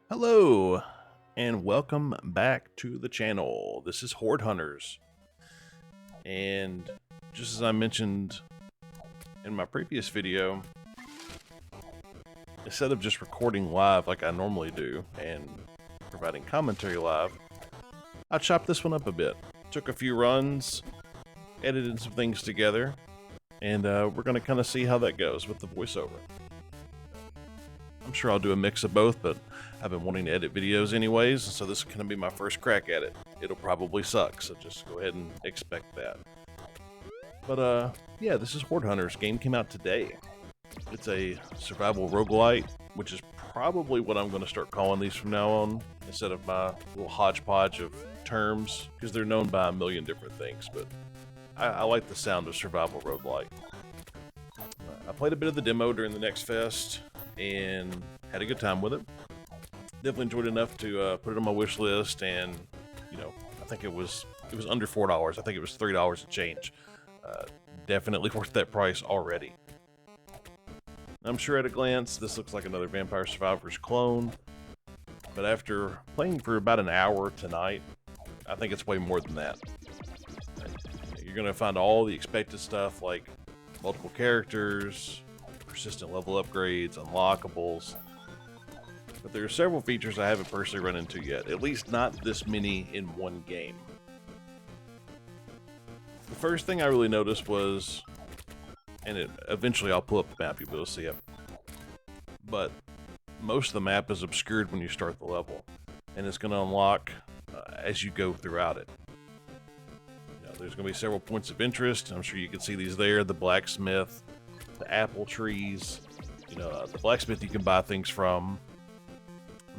Hello, and welcome back to the channel. This is Horde Hunters, and just as I mentioned in my previous video, instead of just recording live like I normally do and providing commentary live, I chopped this one up a bit. Took a few runs, edited some things together, and we're going to kind of see how that goes with the voiceover. I'm sure I'll do a mix of both, but I've been wanting to edit videos anyways, so this is going to be my first crack at it. It'll probably suck, so just go ahead and expect that. But yeah, this is Horde Hunters. Game came out today. It's a survival roguelite, which is probably what I'm going to start calling these from now on, instead of my little hodgepodge of terms, because they're known by a million different things, but I like the sound of survival roguelite. I played a bit of the demo during the Next Fest, and had a good time with it. Definitely enjoyed enough to put it on my wish list, and you know, I think it was under $4. I think it was $3 and change. Definitely worth that price already. I'm sure at a glance this looks like another Vampire Survivors clone, but after playing for about an hour tonight, I think it's way more than that. You're gonna find all the expected stuff like multiple characters, persistent level upgrades, unlockables, but there are several features I haven't personally run into yet, at least not this many in one game. The first thing I really noticed was, and eventually I'll pull up the map, you'll be able to see it, but most of the map is obscured when you start the level, and it's going to unlock as you go throughout it. There's going to be several points of interest. I'm sure you can see these there: the blacksmith, the apple trees. The blacksmith you can buy things from.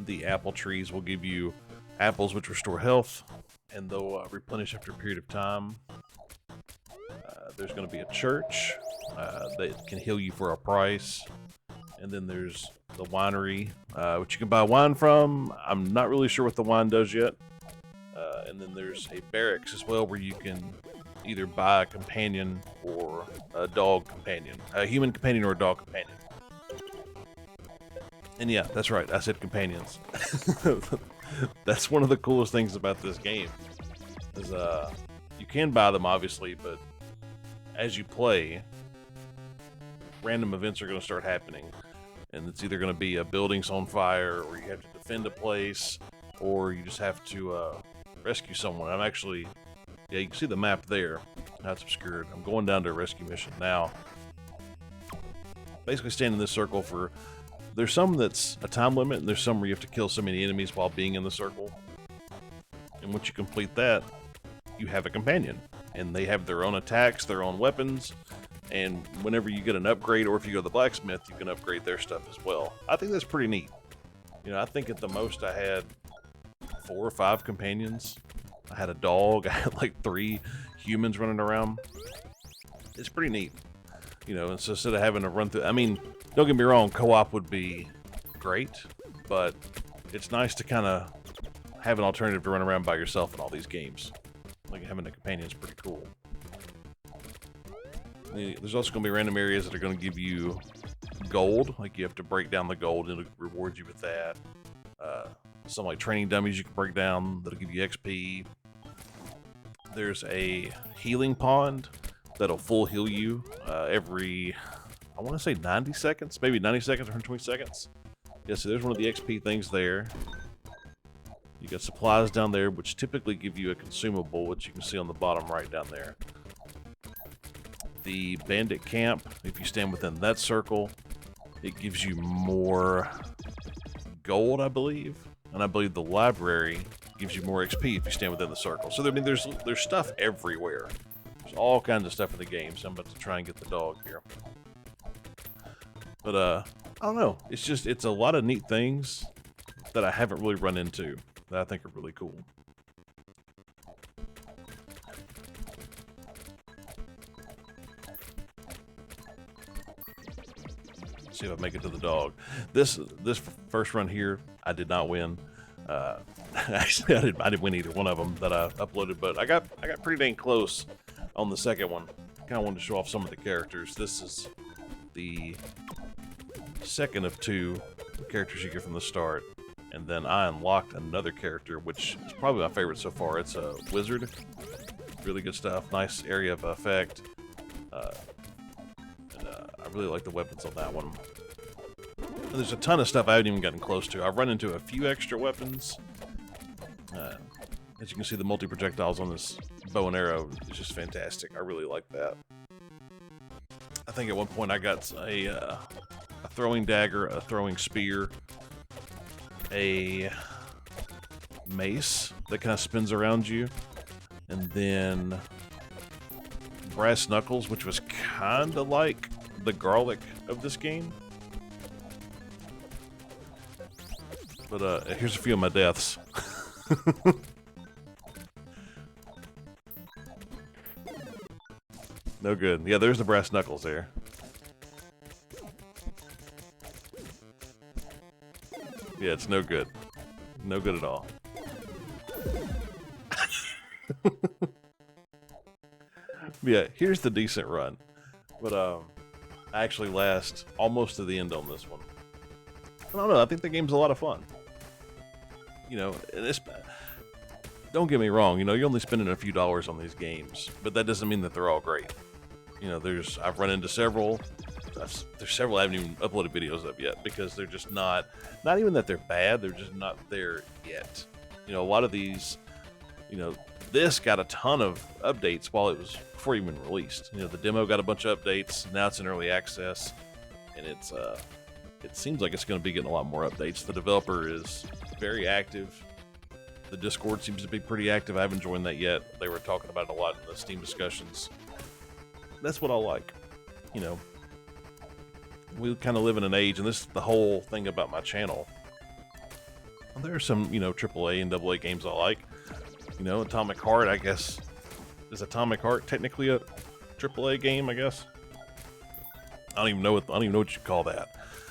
The apple trees will give you apples which restore health, and they'll replenish after a period of time. There's going to be a church that can heal you for a price. And then there's the winery, which you can buy wine from. I'm not really sure what the wine does yet. And then there's a barracks as well, where you can either buy a companion or a dog companion, a human companion or a dog companion. And yeah, that's right, I said companions. That's one of the coolest things about this game, is you can buy them obviously, but as you play, random events are going to start happening, and it's either going to be a building's on fire, or you have to defend a place, or you just have to rescue someone. Yeah, you can see the map there. That's obscured. I'm going down to a rescue mission now. Basically stand in this circle for... There's some that's a time limit, and there's some where you have to kill so many enemies while being in the circle. And once you complete that, you have a companion. And they have their own attacks, their own weapons, and whenever you get an upgrade, or if you go to the blacksmith, you can upgrade their stuff as well. I think that's pretty neat. I think at the most I had 4 or 5 companions. I had a dog. I had like 3 humans running around. It's pretty neat. And so instead of having to run through... I mean, don't get me wrong, co-op would be great, but it's nice to kind of have an alternative to run around by yourself in all these games. Like, having a companion is pretty cool. There's also going to be random areas that are going to give you gold. Like, you have to break down the gold, and it'll reward you with that. Some like training dummies you can break down that'll give you XP. There's a healing pond that'll full heal you every, I want to say 90 seconds, maybe 90 seconds or 120 seconds. Yeah, so there's one of the XP things there. You got supplies down there, which typically give you a consumable, which you can see on the bottom right down there. The bandit camp, if you stand within that circle, it gives you more gold, I believe. And I believe the library gives you more XP if you stand within the circle. So, I mean, there's stuff everywhere. There's all kinds of stuff in the game, so I'm about to try and get the dog here. But, I don't know. It's a lot of neat things that I haven't really run into that I think are really cool. See if I make it to the dog. This first run here, I did not win. Actually, I didn't win either one of them that I uploaded, but I got pretty dang close on the second one. Kind of wanted to show off some of the characters. This is the second of 2 characters you get from the start, And then I unlocked another character, which is probably my favorite so far. It's a wizard. Really good stuff. Nice area of effect. I really like the weapons on that one. And there's a ton of stuff I haven't even gotten close to. I've run into a few extra weapons. As you can see, the multi-projectiles on this bow and arrow is just fantastic. I really like that. I think at one point I got a throwing dagger, a throwing spear, a mace that kind of spins around you, and then brass knuckles, which was kind of like the garlic of this game. But here's a few of my deaths. No good. Yeah, there's the brass knuckles there. Yeah, it's no good. No good at all. Yeah, here's the decent run. But I actually last almost to the end on this one. I don't know, I think the game's a lot of fun. You know, and it's, don't get me wrong, you know, you're only spending a few dollars on these games, but that doesn't mean that they're all great. You know, I've run into several. There's several I haven't even uploaded videos of yet because they're just not even that they're bad, they're just not there yet. You know, a lot of these, you know, this got a ton of updates before it even released. You know, the demo got a bunch of updates, now it's in early access, and it seems like it's going to be getting a lot more updates. The developer is very active. The Discord seems to be pretty active. I haven't joined that yet. They were talking about it a lot in the Steam discussions. That's what I like. You know, we kind of live in an age, and this is the whole thing about my channel. There are some, you know, AAA and AA games I like. You know, Atomic Heart, I guess. Is Atomic Heart technically a AAA game, I guess? I don't even know what you call that.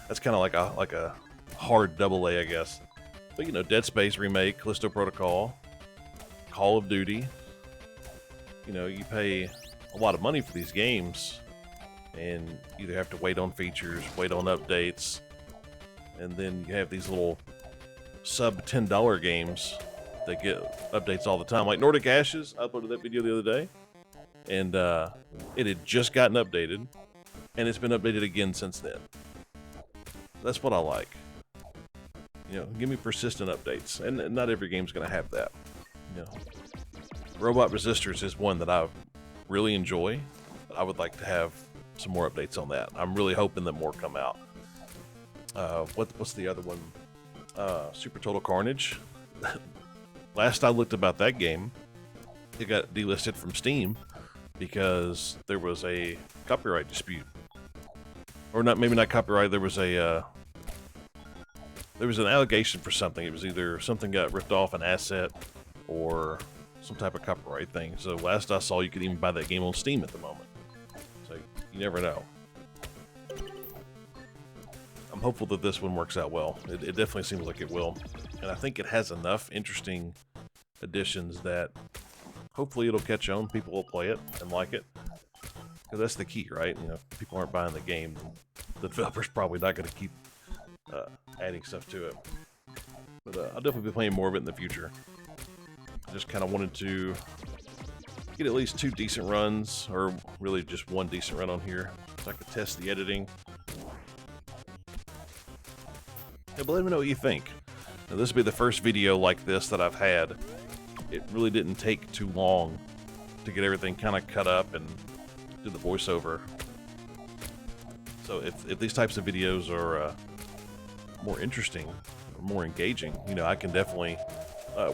That's kind of like a hard AA, I guess. But, you know, Dead Space remake, Callisto Protocol, Call of Duty. You know, you pay a lot of money for these games, and you either have to wait on features, wait on updates, and then you have these little sub $10 games that get updates all the time. Like Nordic Ashes, I uploaded that video the other day, and it had just gotten updated, and it's been updated again since then. That's what I like. You know, give me persistent updates, and not every game's going to have that. You know, Robot Resistors is one that I really enjoy. I would like to have some more updates on that. I'm really hoping that more come out. What's the other one? Super Total Carnage. Last I looked about that game, it got delisted from Steam because there was a copyright dispute. Or not, maybe not copyright, there was an allegation for something. It was either something got ripped off an asset or some type of copyright thing. So last I saw, you could even buy that game on Steam at the moment. So you never know. I'm hopeful that this one works out well. It definitely seems like it will. And I think it has enough interesting additions that hopefully it'll catch on. People will play it and like it. Because that's the key, right? You know, if people aren't buying the game, the developer's probably not going to keep adding stuff to it. But I'll definitely be playing more of it in the future. I just kind of wanted to get at least 2 decent runs, or really just 1 decent run on here, so I could test the editing. Yeah, but let me know what you think. Now, this will be the first video like this that I've had. It really didn't take too long to get everything kind of cut up and do the voiceover. So if these types of videos are more interesting or more engaging, you know, I can definitely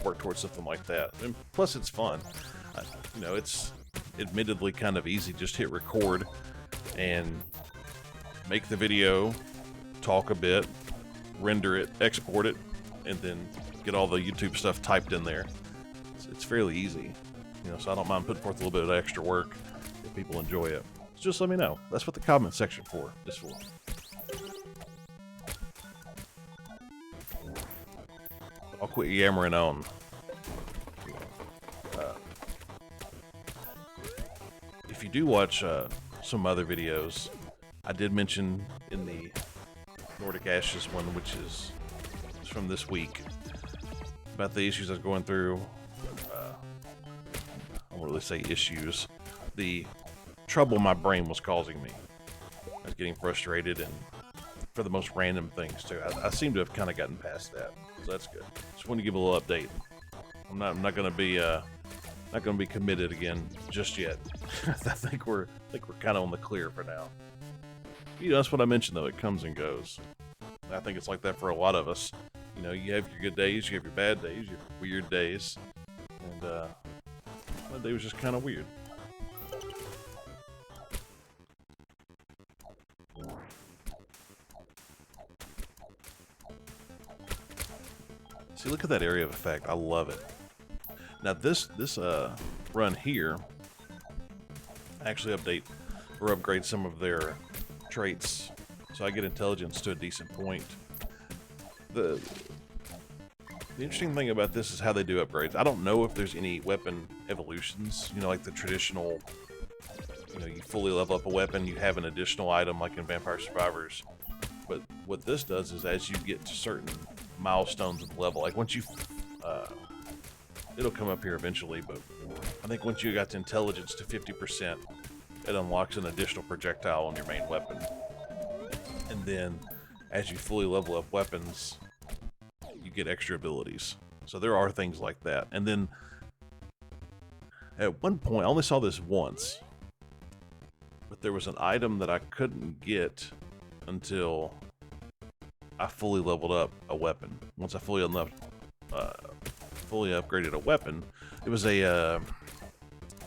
work towards something like that. And plus, it's fun. You know, it's admittedly kind of easy. Just hit record and make the video, talk a bit, render it, export it, and then get all the YouTube stuff typed in there. It's fairly easy, you know, so I don't mind putting forth a little bit of extra work if people enjoy it. So just let me know. That's what the comment section is for. I'll quit yammering on. If you do watch some other videos, I did mention in the Nordic Ashes one, which is from this week about the issues I was going through. I won't really say issues. The trouble my brain was causing me. I was getting frustrated and for the most random things too. I seem to have kind of gotten past that, so that's good. Just want to give a little update. I'm not going to be committed again just yet. I think we're kind of on the clear for now. You know, that's what I mentioned though. It comes and goes. I think it's like that for a lot of us. You know, you have your good days, you have your bad days, your weird days, and that day was just kind of weird. See, look at that area of effect. I love it. Now this run here, I actually update or upgrade some of their traits, so I get intelligence to a decent point. The interesting thing about this is how they do upgrades. I don't know if there's any weapon evolutions, you know, like the traditional, you know, you fully level up a weapon, you have an additional item like in Vampire Survivors. But what this does is as you get to certain milestones of level, like once you, it'll come up here eventually, but I think once you got to intelligence to 50%, it unlocks an additional projectile on your main weapon. And then as you fully level up weapons, you get extra abilities. So there are things like that. And then at one point, I only saw this once, but there was an item that I couldn't get until I fully leveled up a weapon. Once I fully upgraded a weapon, it was a, I don't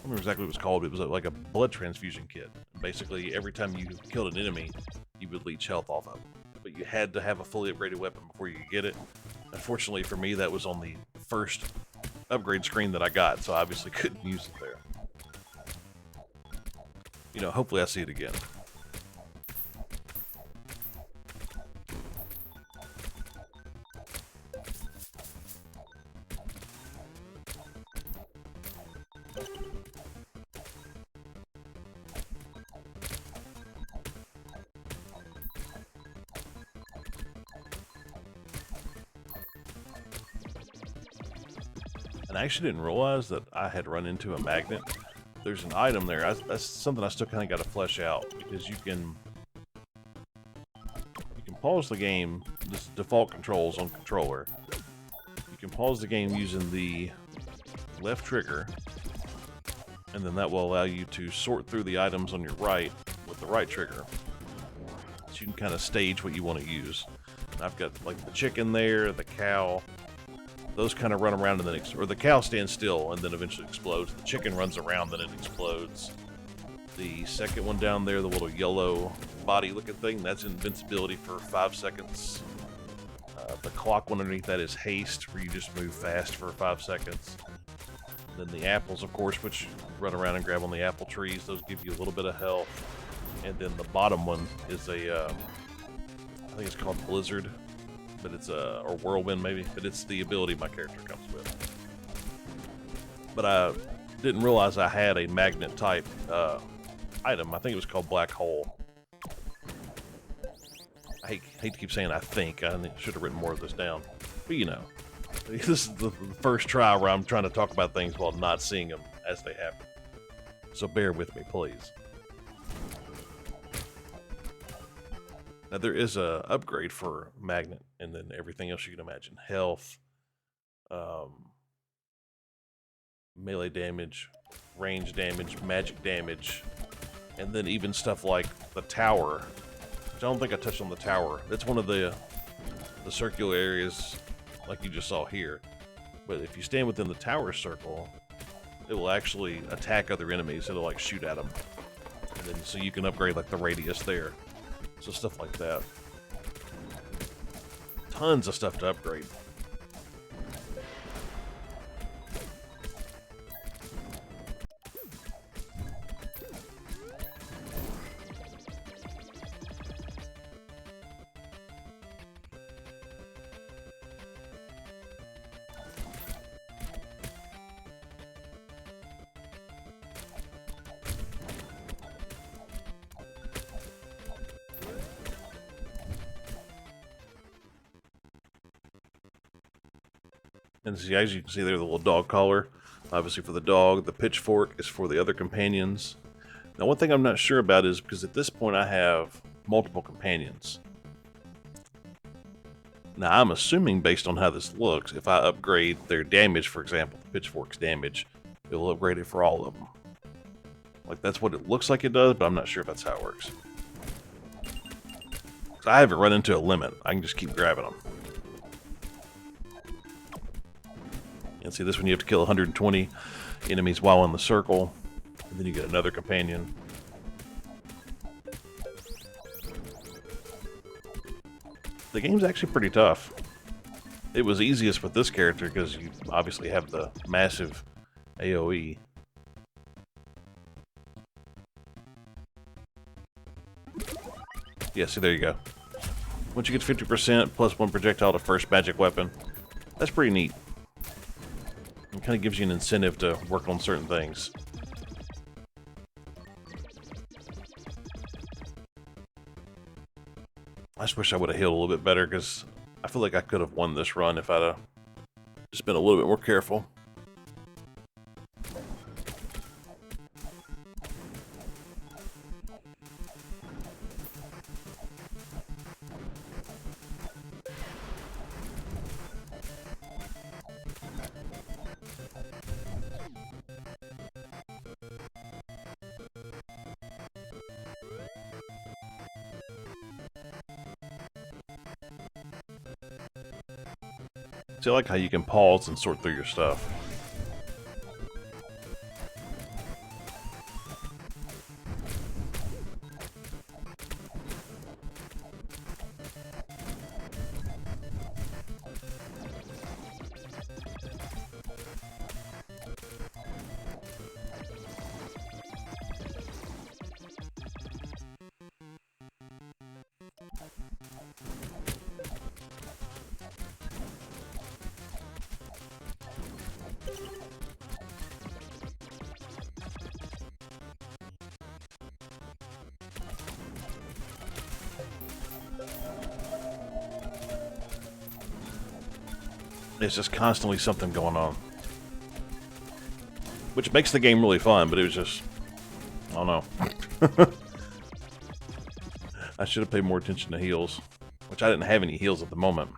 remember exactly what it was called. It was like a blood transfusion kit. Basically, every time you killed an enemy, you would leech health off of them. But you had to have a fully upgraded weapon before you could get it. Unfortunately for me, that was on the first upgrade screen that I got, so I obviously couldn't use it there. You know, hopefully I see it again. And I actually didn't realize that I had run into a magnet. There's an item there. That's something I still kind of got to flesh out, because you can pause the game. This default controls on controller. You can pause the game using the left trigger, and then that will allow you to sort through the items on your right with the right trigger. So you can kind of stage what you want to use. And I've got like the chicken there, the cow. Those kind of run around and then, or the cow stands still and then eventually explodes. The chicken runs around, then it explodes. The second one down there, the little yellow body looking thing, that's invincibility for 5 seconds. The clock one underneath that is haste, where you just move fast for 5 seconds. And then the apples, of course, which run around and grab on the apple trees. Those give you a little bit of health. And then the bottom one is a, I think it's called Blizzard. But it's or whirlwind maybe, but it's the ability my character comes with. But I didn't realize I had a magnet type item. I think it was called Black Hole. I hate to keep saying I think. I should have written more of this down. But you know, this is the first try where I'm trying to talk about things while not seeing them as they happen. So bear with me, please. Now there is a upgrade for magnet, and then everything else you can imagine: health, melee damage, range damage, magic damage, and then even stuff like the tower. Which I don't think I touched on the tower. That's one of the circular areas, like you just saw here. But if you stand within the tower circle, it will actually attack other enemies. It'll like shoot at them, and then so you can upgrade like the radius there. So stuff like that. Tons of stuff to upgrade. And see, as you can see there, the little dog collar, obviously for the dog. The pitchfork is for the other companions. Now, one thing I'm not sure about is because at this point I have multiple companions. Now, I'm assuming based on how this looks, if I upgrade their damage, for example, the pitchfork's damage, it'll upgrade it for all of them. Like, that's what it looks like it does, but I'm not sure if that's how it works. So I haven't run into a limit. I can just keep grabbing them. And see, this one you have to kill 120 enemies while in the circle, and then you get another companion. The game's actually pretty tough. It was easiest with this character because you obviously have the massive AoE. Yeah, see, there you go. Once you get 50% plus 1 projectile to first magic weapon, that's pretty neat. It kind of gives you an incentive to work on certain things. I just wish I would have healed a little bit better because I feel like I could have won this run if I'd just been a little bit more careful. See, I like how you can pause and sort through your stuff. It's just constantly something going on. Which makes the game really fun, but it was just... I don't know. I should have paid more attention to heals. Which I didn't have any heals at the moment.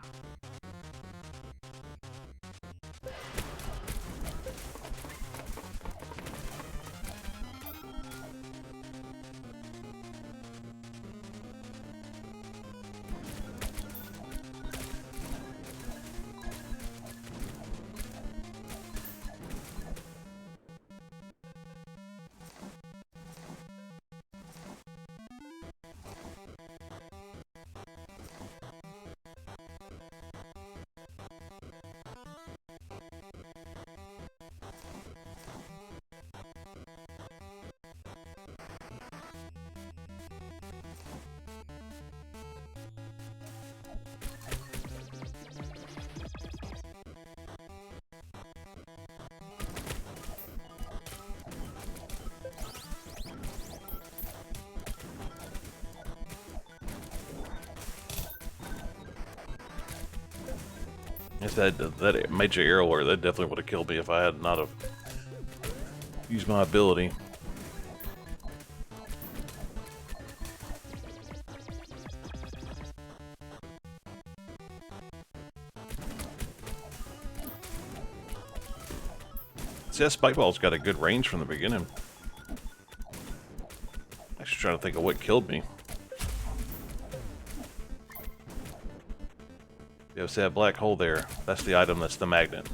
It's that major arrow alert, that definitely would have killed me if I had not have used my ability. See, that spike ball's got a good range from the beginning. Actually trying to think of what killed me. Yeah, see that black hole there? That's the item, that's the magnet.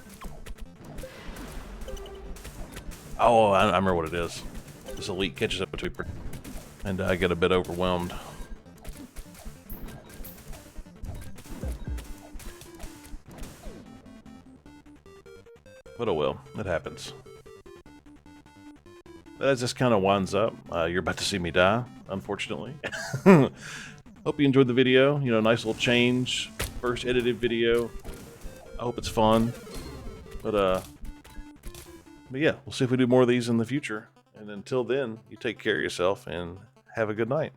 Oh, I remember what it is. This elite catches up between, and I get a bit overwhelmed. But oh well, it happens. That just kind of winds up. You're about to see me die, unfortunately. Hope you enjoyed the video. You know, nice little change. First edited video. I hope it's fun. But yeah, we'll see if we do more of these in the future. And until then, you take care of yourself and have a good night.